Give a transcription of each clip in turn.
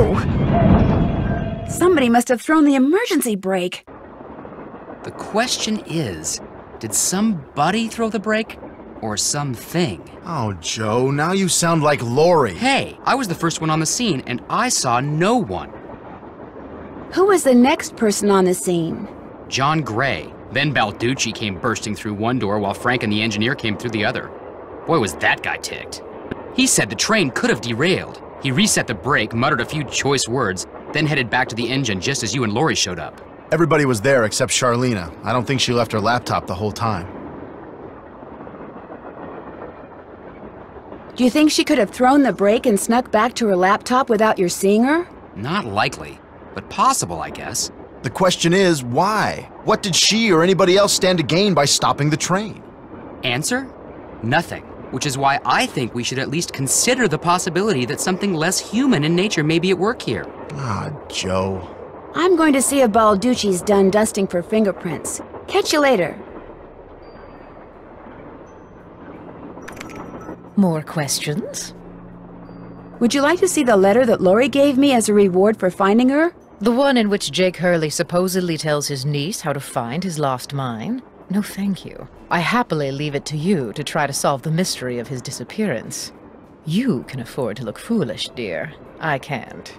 Whoa! Somebody must have thrown the emergency brake. The question is, did somebody throw the brake? Or something? Oh, Joe, now you sound like Lori. Hey, I was the first one on the scene, and I saw no one. Who was the next person on the scene? John Gray. Then Balducci came bursting through one door while Frank and the engineer came through the other. Boy, was that guy ticked. He said the train could have derailed. He reset the brake, muttered a few choice words, then headed back to the engine just as you and Lori showed up. Everybody was there except Charlena. I don't think she left her laptop the whole time. Do you think she could have thrown the brake and snuck back to her laptop without your seeing her? Not likely, but possible, I guess. The question is, why? What did she or anybody else stand to gain by stopping the train? Answer? Nothing. Which is why I think we should at least consider the possibility that something less human in nature may be at work here. Ah, Joe. I'm going to see if Balducci's done dusting for fingerprints. Catch you later. More questions? Would you like to see the letter that Lori gave me as a reward for finding her? The one in which Jake Hurley supposedly tells his niece how to find his lost mine? No, thank you. I happily leave it to you to try to solve the mystery of his disappearance. You can afford to look foolish, dear. I can't.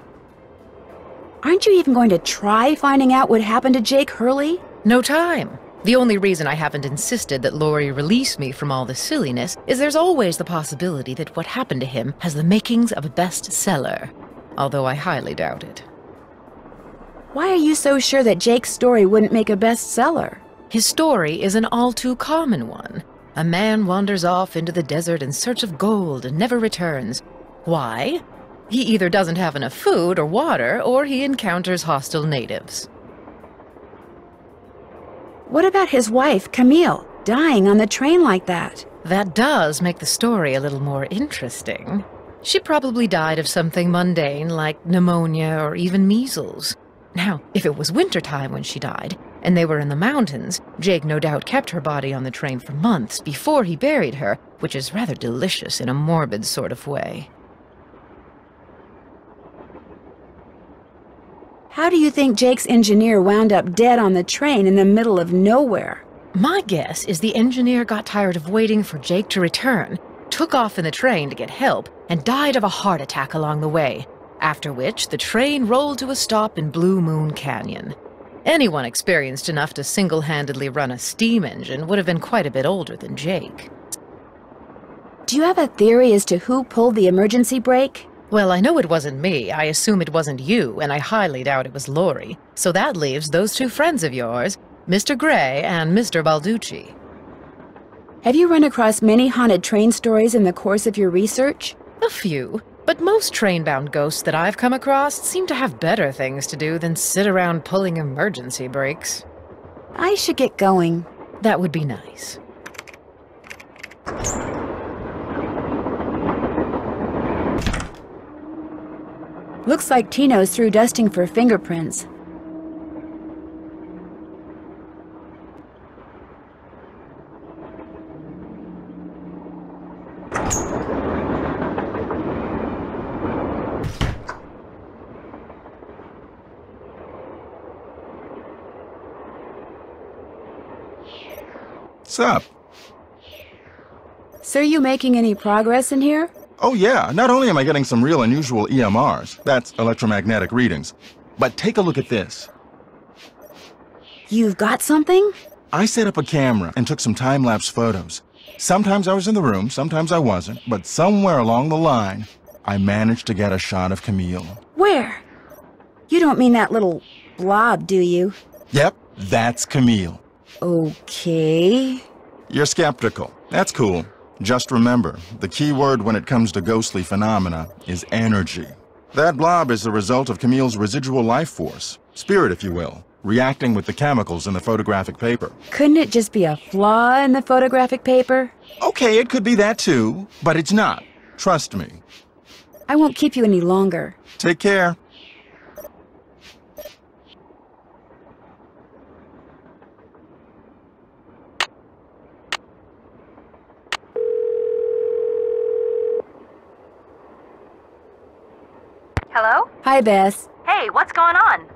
Aren't you even going to try finding out what happened to Jake Hurley? No time. The only reason I haven't insisted that Lori release me from all this silliness is there's always the possibility that what happened to him has the makings of a bestseller, although I highly doubt it. Why are you so sure that Jake's story wouldn't make a bestseller? His story is an all too common one. A man wanders off into the desert in search of gold and never returns. Why? He either doesn't have enough food or water, or he encounters hostile natives. What about his wife, Camille, dying on the train like that? That does make the story a little more interesting. She probably died of something mundane like pneumonia or even measles. Now, if it was wintertime when she died, and they were in the mountains, Jake no doubt kept her body on the train for months before he buried her, which is rather delicious in a morbid sort of way. How do you think Jake's engineer wound up dead on the train in the middle of nowhere? My guess is the engineer got tired of waiting for Jake to return, took off in the train to get help, and died of a heart attack along the way, after which the train rolled to a stop in Blue Moon Canyon. Anyone experienced enough to single-handedly run a steam engine would have been quite a bit older than Jake. Do you have a theory as to who pulled the emergency brake? Well, I know it wasn't me, I assume it wasn't you, and I highly doubt it was Lori. So that leaves those two friends of yours, Mr. Gray and Mr. Balducci. Have you run across many haunted train stories in the course of your research? A few, but most train-bound ghosts that I've come across seem to have better things to do than sit around pulling emergency brakes. I should get going. That would be nice. Looks like Tino's through dusting for fingerprints. What's up? So are you making any progress in here? Oh yeah, not only am I getting some real unusual EMRs, that's electromagnetic readings, but take a look at this. You've got something? I set up a camera and took some time-lapse photos. Sometimes I was in the room, sometimes I wasn't, but somewhere along the line, I managed to get a shot of Camille. Where? You don't mean that little blob, do you? Yep, that's Camille. Okay. You're skeptical. That's cool. Just remember, the key word when it comes to ghostly phenomena is energy. That blob is the result of Camille's residual life force, spirit if you will, reacting with the chemicals in the photographic paper. Couldn't it just be a flaw in the photographic paper? Okay, it could be that too, but it's not. Trust me. I won't keep you any longer. Take care. Hello? Hi, Bess. Hey, what's going on?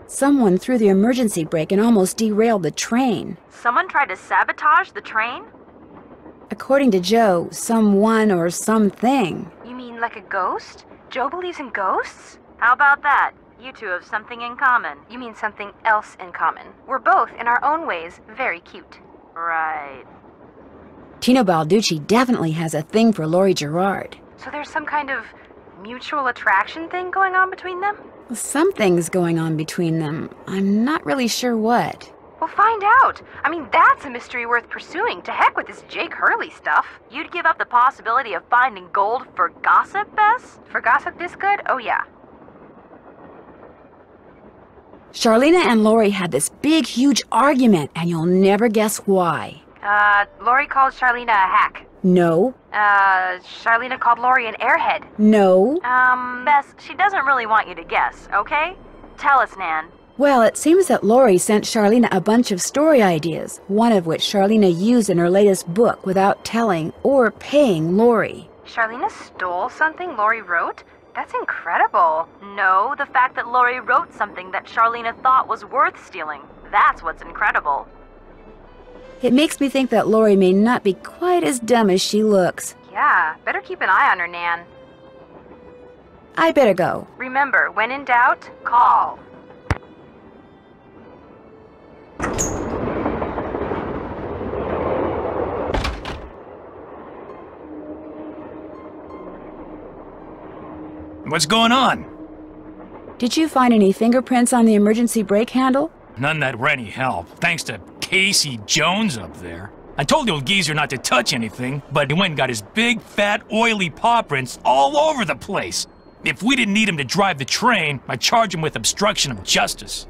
Someone threw the emergency brake and almost derailed the train. Someone tried to sabotage the train? According to Joe, someone or something. You mean like a ghost? Joe believes in ghosts? How about that? You two have something in common. You mean something else in common. We're both, in our own ways, very cute. Right. Tino Balducci definitely has a thing for Laurie Gerard. So there's some kind of mutual attraction thing going on between them? Something's going on between them. I'm not really sure what. Well, find out. I mean, that's a mystery worth pursuing. To heck with this Jake Hurley stuff. You'd give up the possibility of finding gold for gossip, Bess? For gossip this good? Oh, yeah. Charlena and Laurie had this big, huge argument, and you'll never guess why. Laurie called Charlena a hack. No. Charlena called Laurie an airhead. No. Bess, she doesn't really want you to guess, okay? Tell us, Nan. Well, it seems that Laurie sent Charlena a bunch of story ideas, one of which Charlena used in her latest book without telling or paying Laurie. Charlena stole something Laurie wrote? That's incredible. No, the fact that Laurie wrote something that Charlena thought was worth stealing. That's what's incredible. It makes me think that Laurie may not be quite as dumb as she looks. Yeah, better keep an eye on her, Nan. I better go. Remember, when in doubt, call. What's going on? Did you find any fingerprints on the emergency brake handle? None that were any help, thanks to Casey Jones up there. I told the old geezer not to touch anything, but he went and got his big, fat, oily paw prints all over the place. If we didn't need him to drive the train, I'd charge him with obstruction of justice.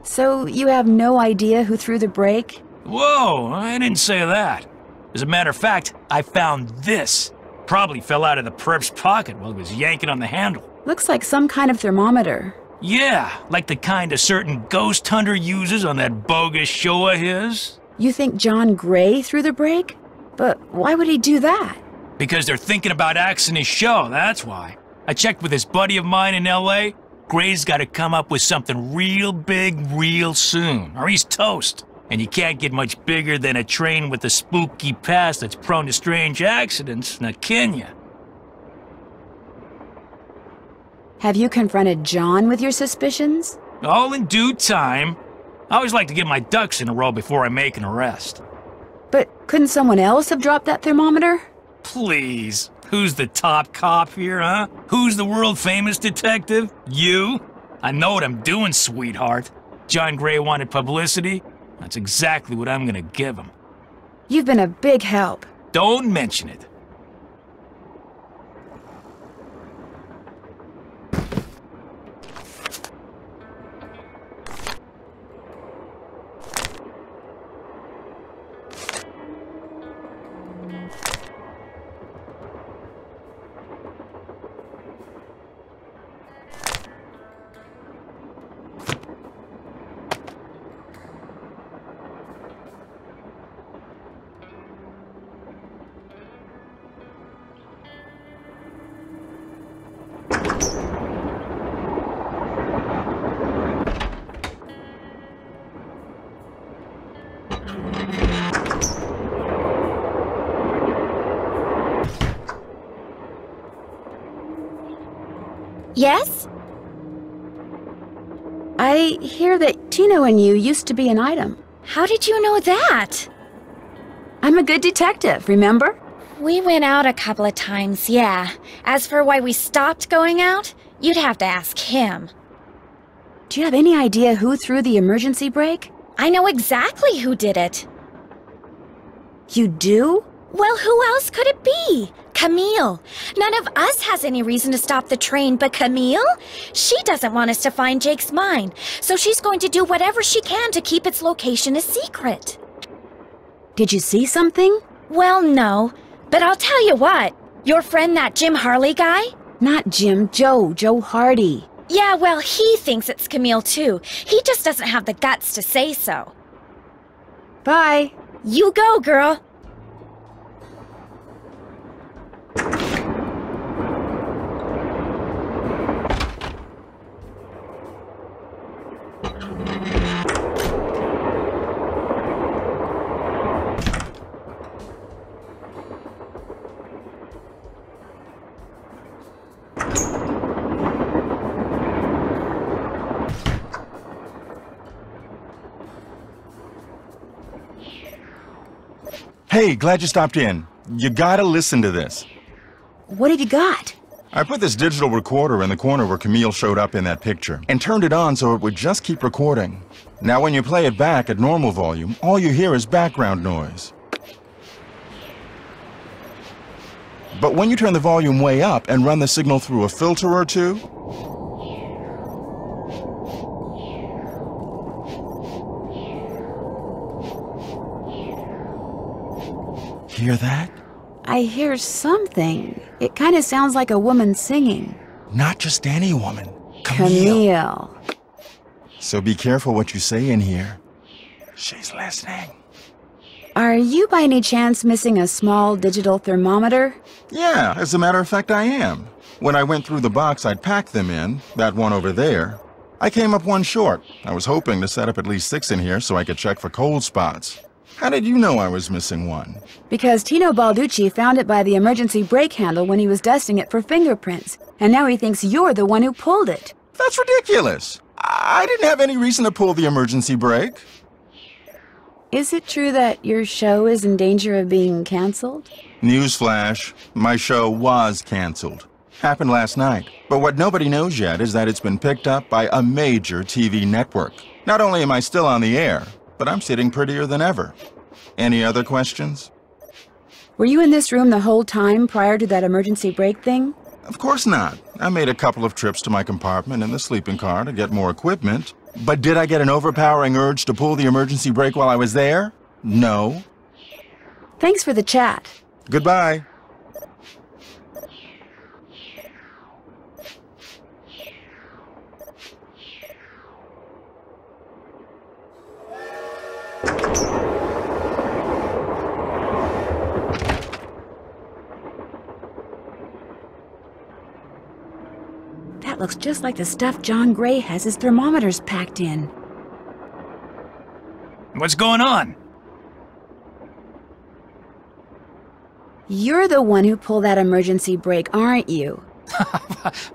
So you have no idea who threw the brake? Whoa, I didn't say that. As a matter of fact, I found this. Probably fell out of the perp's pocket while he was yanking on the handle. Looks like some kind of thermometer. Yeah, like the kind a certain ghost hunter uses on that bogus show of his. You think John Gray threw the brake? But why would he do that? Because they're thinking about axing his show, that's why. I checked with this buddy of mine in L.A. Gray's got to come up with something real big real soon, or he's toast. And you can't get much bigger than a train with a spooky past that's prone to strange accidents, now can ya? Have you confronted John with your suspicions? All in due time. I always like to get my ducks in a row before I make an arrest. But couldn't someone else have dropped that thermometer? Please. Who's the top cop here, huh? Who's the world-famous detective? You? I know what I'm doing, sweetheart. John Gray wanted publicity. That's exactly what I'm gonna give him. You've been a big help. Don't mention it. Yes? I hear that Tino and you used to be an item. How did you know that? I'm a good detective, remember? We went out a couple of times, yeah. As for why we stopped going out, you'd have to ask him. Do you have any idea who threw the emergency brake? I know exactly who did it. You do? Well, who else could it be? Camille. None of us has any reason to stop the train but Camille. She doesn't want us to find Jake's mine, so she's going to do whatever she can to keep its location a secret. Did you see something? Well, no. But I'll tell you what. Your friend, that Jim Harley guy? Not Jim, Joe Hardy. Yeah, well, he thinks it's Camille too. He just doesn't have the guts to say so. Bye. You go, girl. Hey, glad you stopped in. You gotta listen to this. What have you got? I put this digital recorder in the corner where Camille showed up in that picture and turned it on so it would just keep recording. Now when you play it back at normal volume, all you hear is background noise. But when you turn the volume way up and run the signal through a filter or two, hear that? I hear something. It kind of sounds like a woman singing. Not just any woman. Camille. So be careful what you say in here. She's listening. Are you by any chance missing a small digital thermometer? Yeah, as a matter of fact, I am. When I went through the box I'd packed them in, that one over there, I came up one short. I was hoping to set up at least 6 in here so I could check for cold spots. How did you know I was missing one? Because Tino Balducci found it by the emergency brake handle when he was dusting it for fingerprints, and now he thinks you're the one who pulled it. That's ridiculous. I didn't have any reason to pull the emergency brake. Is it true that your show is in danger of being canceled? Newsflash, my show was canceled. Happened last night. But what nobody knows yet is that it's been picked up by a major TV network. Not only am I still on the air, but I'm sitting prettier than ever. Any other questions? Were you in this room the whole time prior to that emergency brake thing? Of course not. I made a couple of trips to my compartment in the sleeping car to get more equipment. But did I get an overpowering urge to pull the emergency brake while I was there? No. Thanks for the chat. Goodbye. That looks just like the stuff John Gray has his thermometers packed in. What's going on? You're the one who pulled that emergency brake, aren't you?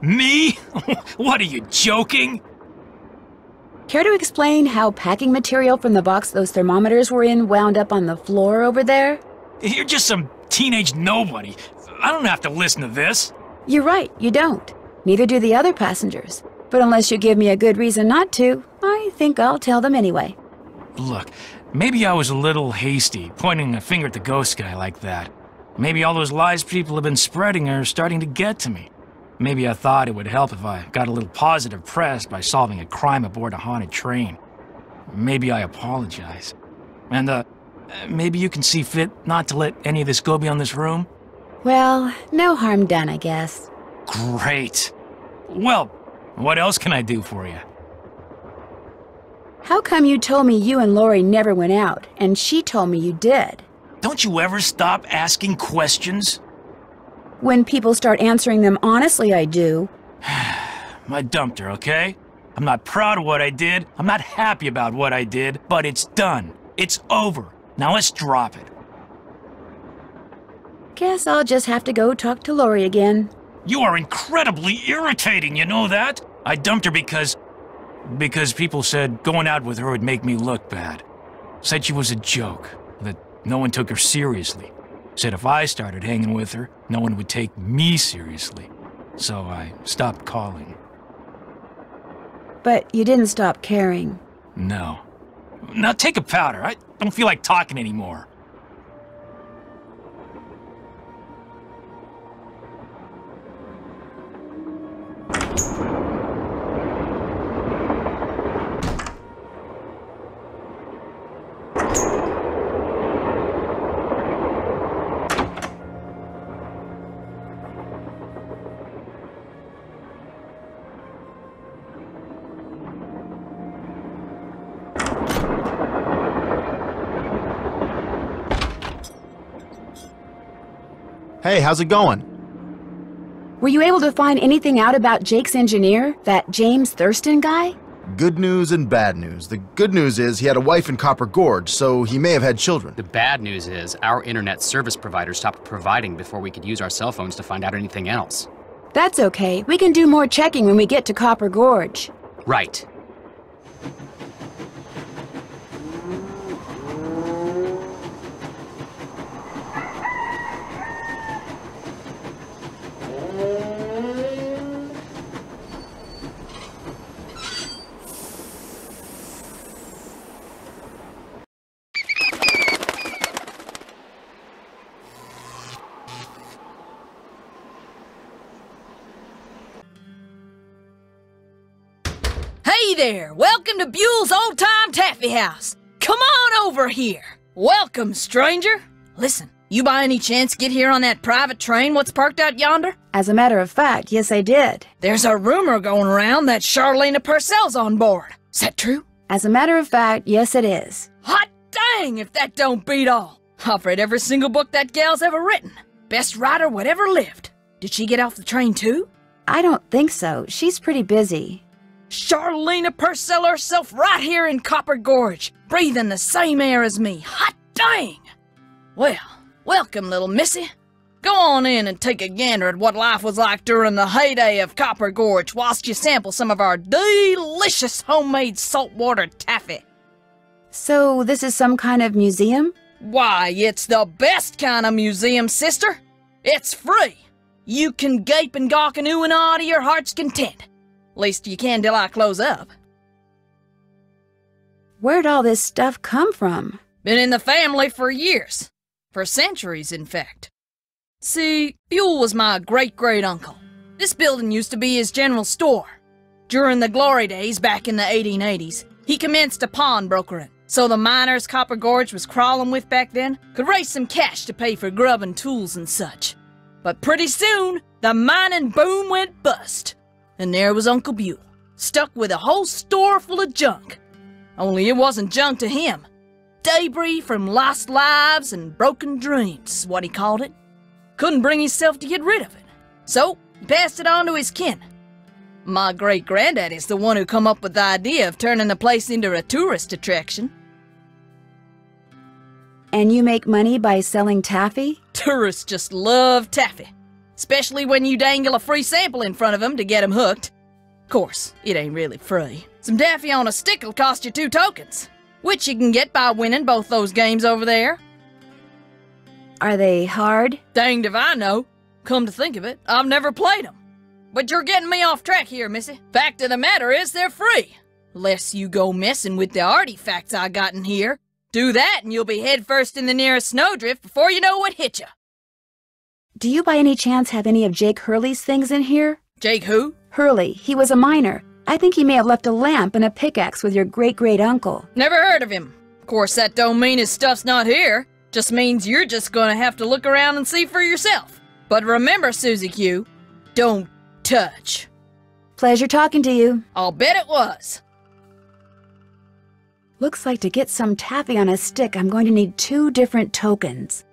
Me? What, are you joking? Care to explain how packing material from the box those thermometers were in wound up on the floor over there? You're just some teenage nobody. I don't have to listen to this. You're right, you don't. Neither do the other passengers. But unless you give me a good reason not to, I think I'll tell them anyway. Look, maybe I was a little hasty, pointing a finger at the ghost guy like that. Maybe all those lies people have been spreading are starting to get to me. Maybe I thought it would help if I got a little positive press by solving a crime aboard a haunted train. Maybe I apologize. And, maybe you can see fit not to let any of this go beyond this room? Well, no harm done, I guess. Great. Well, what else can I do for you? How come you told me you and Lori never went out, and she told me you did? Don't you ever stop asking questions? When people start answering them honestly, I do. I dumped her, okay? I'm not proud of what I did. I'm not happy about what I did, but it's done. It's over. Now let's drop it. Guess I'll just have to go talk to Lori again. You are incredibly irritating, you know that? I dumped her because people said going out with her would make me look bad. Said she was a joke, that no one took her seriously. Said if I started hanging with her, no one would take me seriously. So I stopped calling. But you didn't stop caring. No. Now take a powder. I don't feel like talking anymore. Hey, how's it going? Were you able to find anything out about Jake's engineer, that James Thurston guy? Good news and bad news. The good news is he had a wife in Copper Gorge, so he may have had children. The bad news is our internet service provider stopped providing before we could use our cell phones to find out anything else. That's okay. We can do more checking when we get to Copper Gorge. Right. Hey there! Welcome to Buell's Old Time Taffy House. Come on over here. Welcome, stranger. Listen, you by any chance get here on that private train what's parked out yonder? As a matter of fact, yes, I did. There's a rumor going around that Charlena Purcell's on board. Is that true? As a matter of fact, yes, it is. Hot dang if that don't beat all. I've read every single book that gal's ever written. Best writer whatever lived. Did she get off the train too? I don't think so. She's pretty busy. Charlena Purcell herself right here in Copper Gorge, breathing the same air as me. Hot dang! Well, welcome, little missy. Go on in and take a gander at what life was like during the heyday of Copper Gorge whilst you sample some of our delicious homemade saltwater taffy. So this is some kind of museum? Why, it's the best kind of museum, sister. It's free. You can gape and gawk and ooh and ah to your heart's content. Least you can till I close up. Where'd all this stuff come from? Been in the family for years. For centuries, in fact. See, Buell was my great-great-uncle. This building used to be his general store. During the glory days back in the 1880s, he commenced a pawnbrokering, so the miners Copper Gorge was crawling with back then could raise some cash to pay for grub and tools and such. But pretty soon, the mining boom went bust. And there was Uncle Buell, stuck with a whole store full of junk. Only it wasn't junk to him. Debris from lost lives and broken dreams is what he called it. Couldn't bring himself to get rid of it. So, he passed it on to his kin. My great-granddaddy's the one who come up with the idea of turning the place into a tourist attraction. And you make money by selling taffy? Tourists just love taffy. Especially when you dangle a free sample in front of them to get them hooked. Of course, it ain't really free. Some taffy on a stick'll cost you 2 tokens, which you can get by winning both those games over there. Are they hard? Danged if I know. Come to think of it, I've never played them. But you're getting me off track here, missy. Fact of the matter is they're free. Lest you go messing with the artifacts I got in here. Do that and you'll be headfirst in the nearest snowdrift before you know what hit you. Do you by any chance have any of Jake Hurley's things in here? Jake who? Hurley. He was a miner. I think he may have left a lamp and a pickaxe with your great-great-uncle. Never heard of him. Of course, that don't mean his stuff's not here. Just means you're just gonna have to look around and see for yourself. But remember, Susie Q, don't touch. Pleasure talking to you. I'll bet it was. Looks like to get some taffy on a stick, I'm going to need 2 different tokens.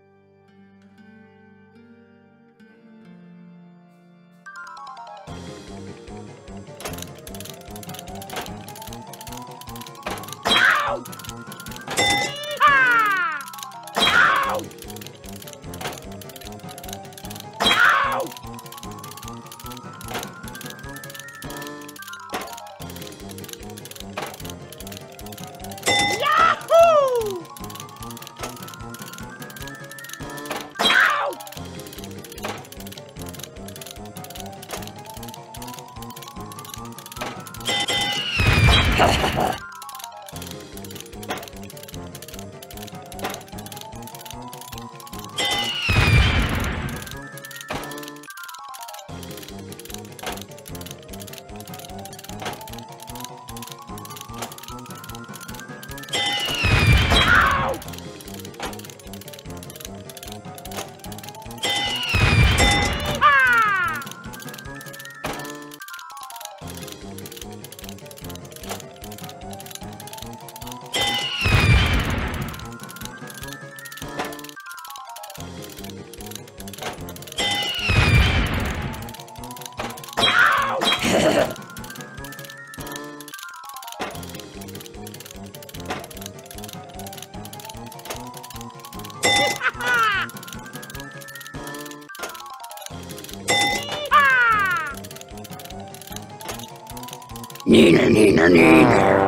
Neener, neener, neener.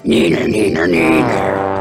Neener, neener, neener.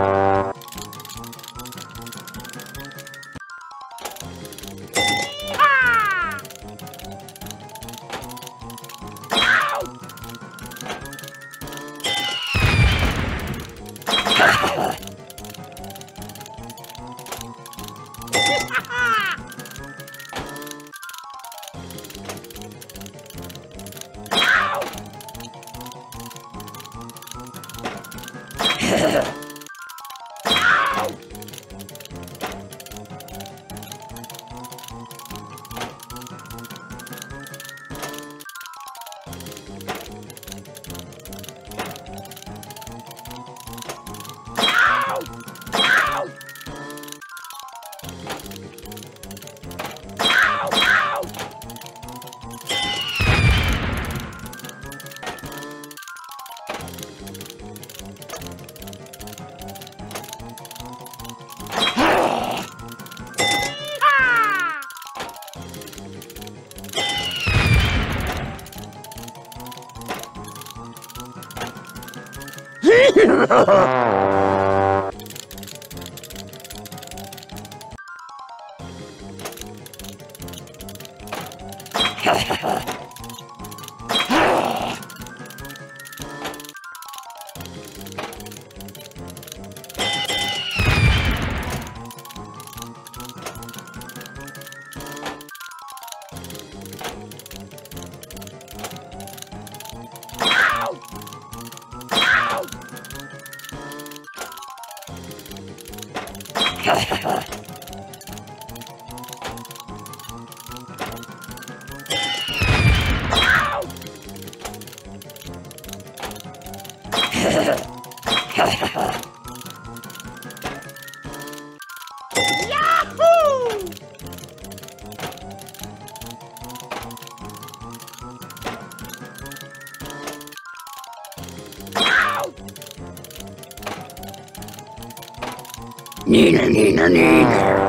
Neener, neener, neener.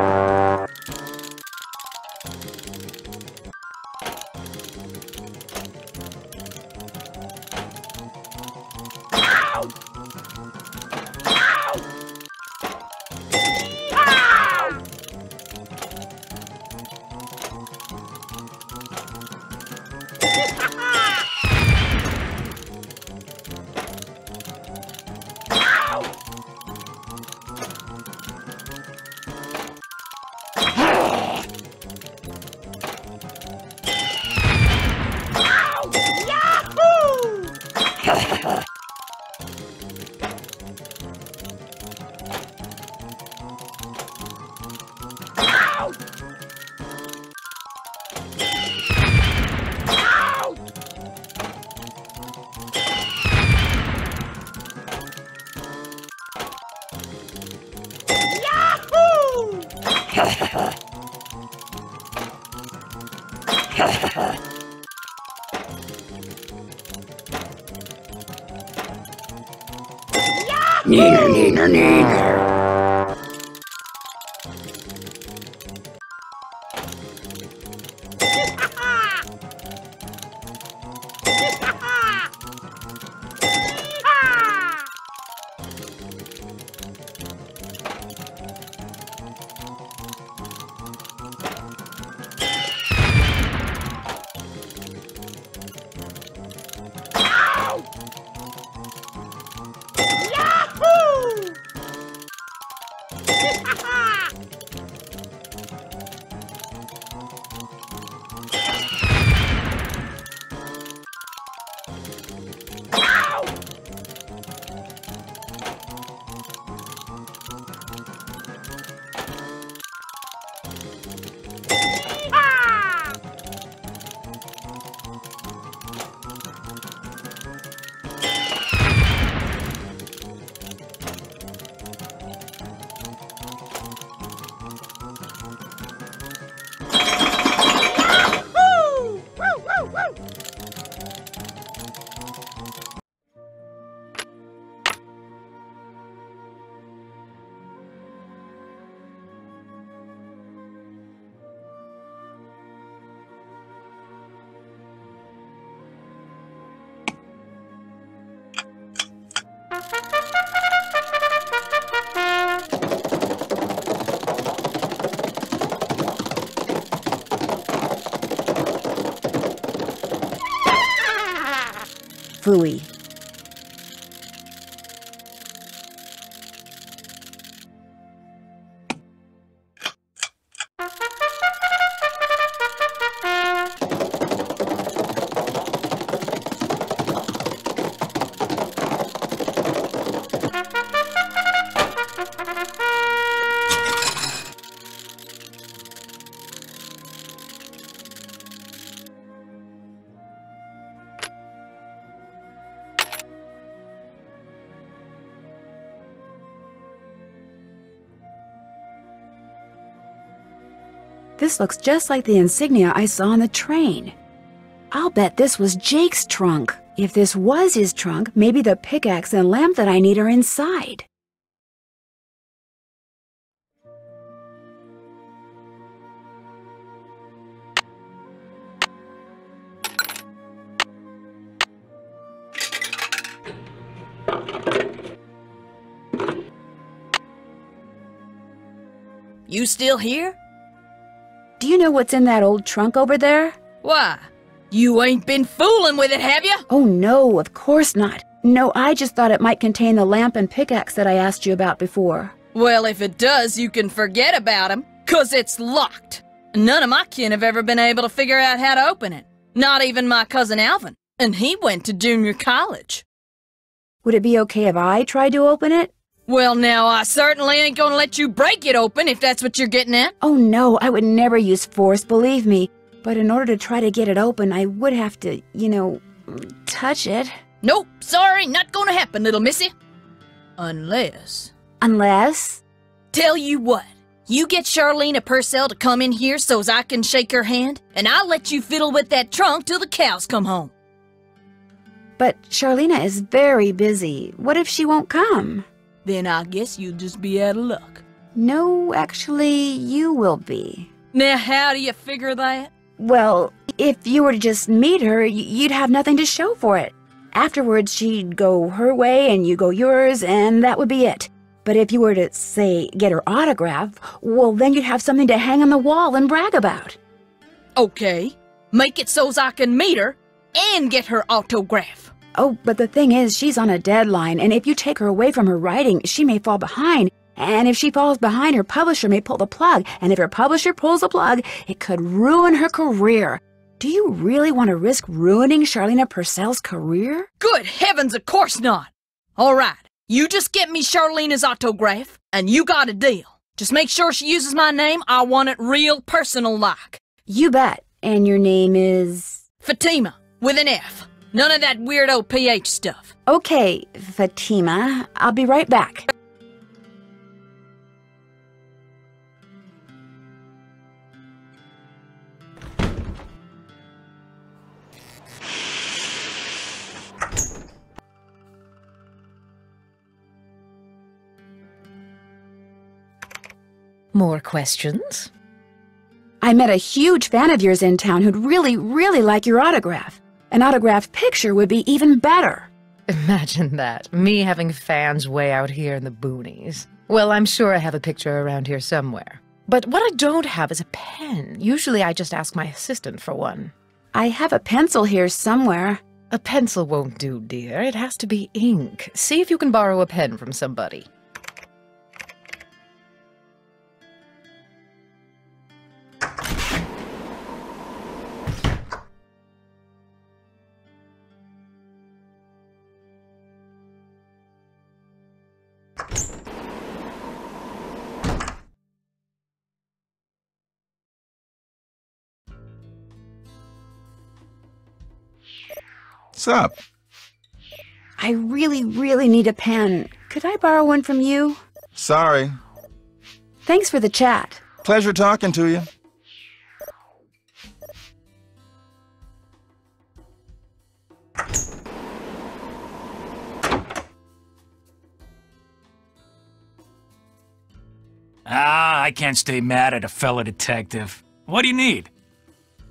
Neener, neener, neener. phooey. This looks just like the insignia I saw on the train. I'll bet this was Jake's trunk. If this was his trunk, maybe the pickaxe and lamp that I need are inside. You still here? Do you know what's in that old trunk over there? Why? You ain't been fooling with it, have you? Oh no, of course not. No, I just thought it might contain the lamp and pickaxe that I asked you about before. Well, if it does, you can forget about him, 'cause it's locked. None of my kin have ever been able to figure out how to open it. Not even my cousin Alvin, and he went to junior college. Would it be okay if I tried to open it? Well, now, I certainly ain't gonna let you break it open if that's what you're getting at. Oh no, I would never use force, believe me. But in order to try to get it open, I would have to, touch it. Nope, sorry, not gonna happen, little missy. Unless... Unless? Tell you what, you get Charlena Purcell to come in here so's I can shake her hand, and I'll let you fiddle with that trunk till the cows come home. But Charlena is very busy. What if she won't come? Then I guess you'll just be out of luck. No, actually, you will be. Now, how do you figure that? Well, if you were to just meet her, you'd have nothing to show for it. Afterwards, she'd go her way and you go yours, and that would be it. But if you were to, say, get her autograph, well, then you'd have something to hang on the wall and brag about. Okay, make it so's I can meet her and get her autograph. Oh, but the thing is, she's on a deadline, and if you take her away from her writing, she may fall behind. And if she falls behind, her publisher may pull the plug. And if her publisher pulls the plug, it could ruin her career. Do you really want to risk ruining Charlena Purcell's career? Good heavens, of course not. All right, you just get me Charlena's autograph, and you got a deal. Just make sure she uses my name. I want it real personal-like. You bet. And your name is? Fatima, with an F. None of that weirdo PH stuff. Okay, Fatima. I'll be right back. More questions? I met a huge fan of yours in town who'd really, really like your autograph. An autographed picture would be even better. Imagine that, me having fans way out here in the boonies. Well, I'm sure I have a picture around here somewhere. But what I don't have is a pen. Usually I just ask my assistant for one. I have a pencil here somewhere. A pencil won't do, dear. It has to be ink. See if you can borrow a pen from somebody. What's up? I really, really need a pen. Could I borrow one from you? Sorry. Thanks for the chat. Pleasure talking to you. I can't stay mad at a fellow detective. What do you need?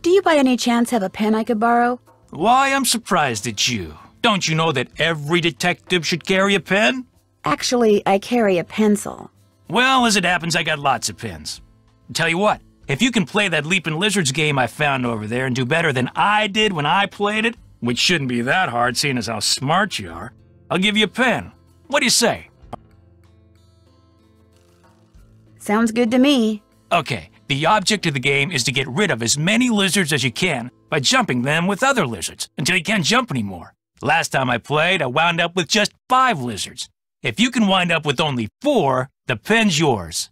Do you by any chance have a pen I could borrow? Why, I'm surprised at you. Don't you know that every detective should carry a pen? Actually, I carry a pencil. Well, as it happens, I got lots of pens. Tell you what, if you can play that Leaping Lizards game I found over there and do better than I did when I played it, which shouldn't be that hard seeing as how smart you are, I'll give you a pen. What do you say? Sounds good to me. Okay, the object of the game is to get rid of as many lizards as you can by jumping them with other lizards until you can't jump anymore. Last time I played, I wound up with just 5 lizards. If you can wind up with only 4, the pen's yours.